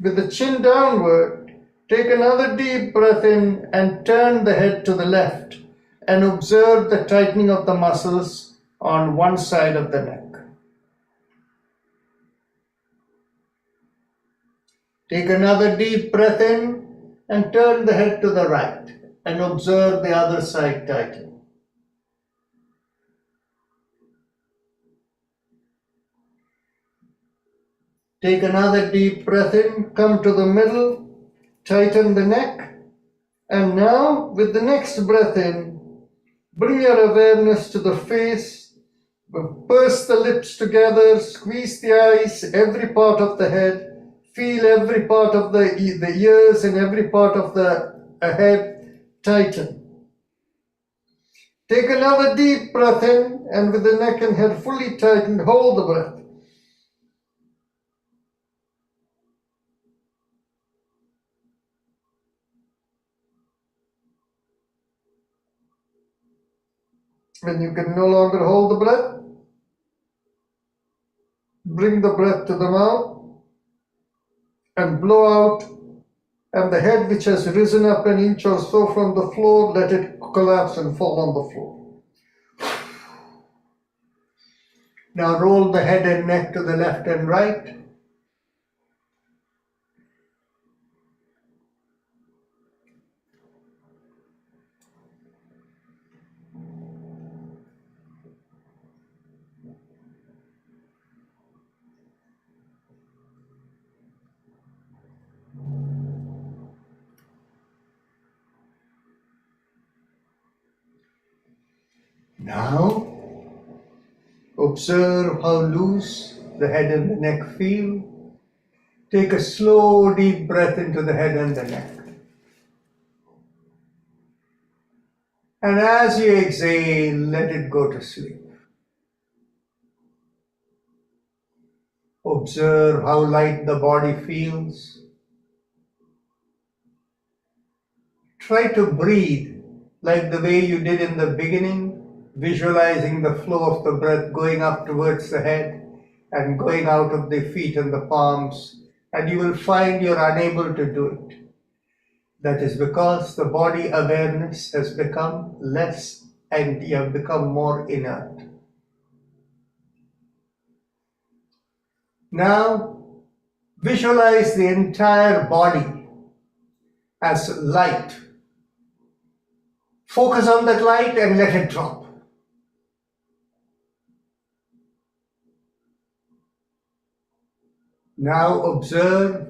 with the chin downward, take another deep breath in and turn the head to the left and observe the tightening of the muscles on one side of the neck. Take another deep breath in and turn the head to the right and observe the other side tighten. Take another deep breath in, come to the middle, tighten the neck, and now with the next breath in, bring your awareness to the face, purse the lips together, squeeze the eyes, every part of the head, feel every part of the ears and every part of the head tighten. Take another deep breath in, and with the neck and head fully tightened, hold the breath. When you can no longer hold the breath, bring the breath to the mouth and blow out And the head which has risen up an inch or so from the floor, let it collapse and fall on the floor. Now roll the head and neck to the left and right. Now, observe how loose the head and the neck feel. Take a slow, deep breath into the head and the neck. And as you exhale, let it go to sleep. Observe how light the body feels. Try to breathe like the way you did in the beginning, visualizing the flow of the breath going up towards the head and going out of the feet and the palms, and you will find you're unable to do it. That is because the body awareness has become less and you have become more inert. Now, visualize the entire body as light. Focus on that light and let it drop. Now observe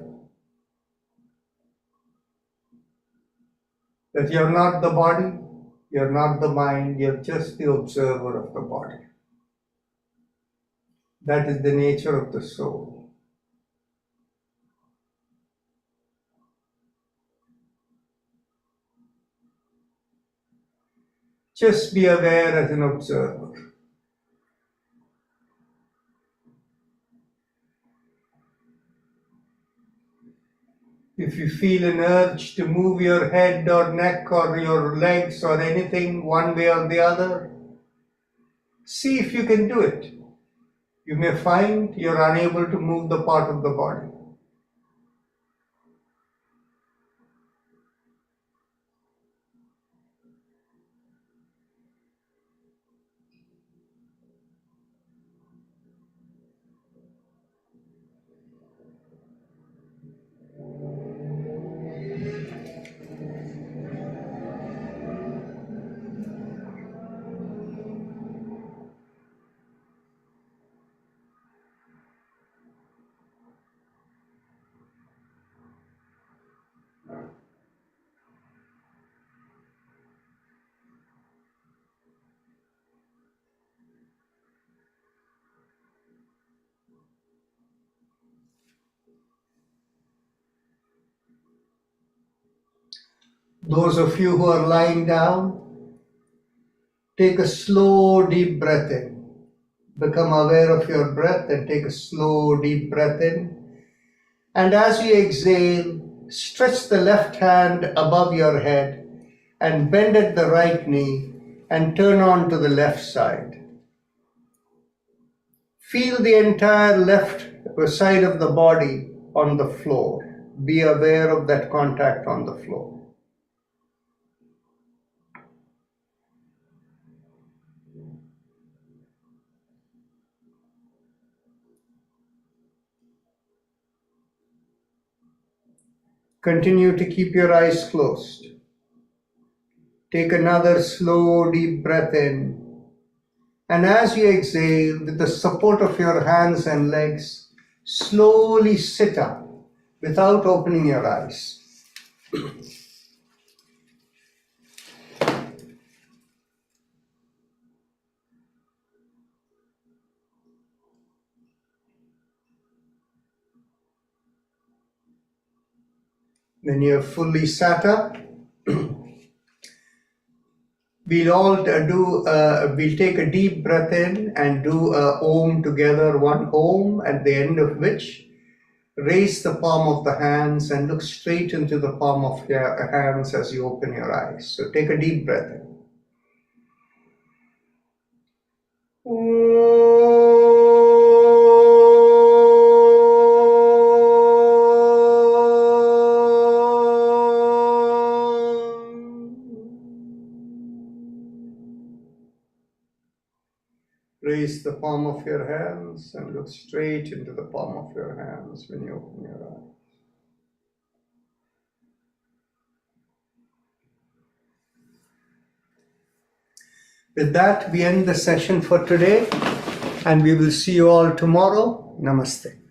that you're not the body, you're not the mind, you're just the observer of the body. That is the nature of the soul. Just be aware as an observer. If you feel an urge to move your head or neck or your legs or anything one way or the other, see if you can do it. You may find you're unable to move the part of the body. Those of you who are lying down, take a slow, deep breath in. Become aware of your breath and take a slow, deep breath in. And as you exhale, stretch the left hand above your head and bend at the right knee and turn on to the left side. Feel the entire left side of the body on the floor. Be aware of that contact on the floor. Continue to keep your eyes closed. Take another slow, deep breath in. And as you exhale, with the support of your hands and legs, slowly sit up without opening your eyes. When you're fully sat up, we'll take a deep breath in and do a Om together, one Om, at the end of which raise the palm of the hands and look straight into the palm of your hands as you open your eyes. So take a deep breath in. Raise the palm of your hands and look straight into the palm of your hands when you open your eyes. With that, we end the session for today, and we will see you all tomorrow. Namaste.